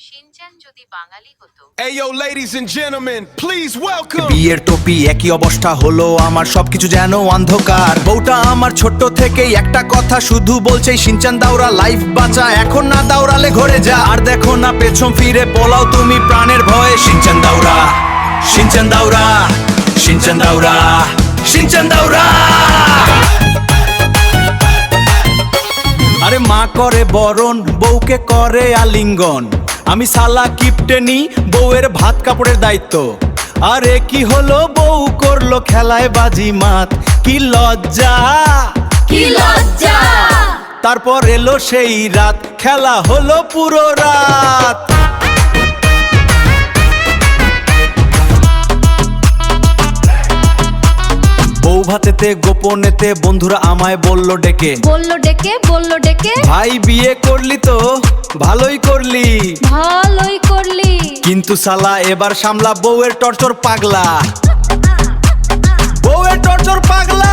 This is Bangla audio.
শিনচ্যান যদি বাঙালি হতো। Hey yo, ladies and gentlemen, please welcome. বিয়ের টপি একই অবস্থা হলো আমার, সবকিছু যেন অন্ধকার। বউটা আমার ছোট্ট থেকেই একটা কথা শুধু বলছে, শিনচ্যান দাওরা লাইফ বাঁচা, এখন না দাওরালে ঘরে যা। আর দেখো না পেছন ফিরে পোলাও তুমি প্রাণের ভয়ে। শিনচ্যান দাওরা, শিনচ্যান দাওরা, শিনচ্যান দাওরা, শিনচ্যান দাওরা। আরে মা করে বরণ, বউকে করে আলিঙ্গন, আমি সালা কিপটে নি বউয়ের ভাত কাপড়ের দায়িত্ব। আরে কি হলো, বউ করলো খেলায় বাজি মাত, কি লজ্জা, কি লজ্জা। তারপর এলো সেই রাত, খেলা হলো পুরো রাত। বউ ভাতেতে গোপনেতে বন্ধুরা আমায় বলল ডেকে, বললো ডেকে, বললো ডেকে, ভাই বিয়ে করলি তো ভালোই করলি, ভালোই করলি। কিন্তু সালা এবার সামলা বউয়ের টর্চর পাগলা, বউয়ের টর্চর পাগলা।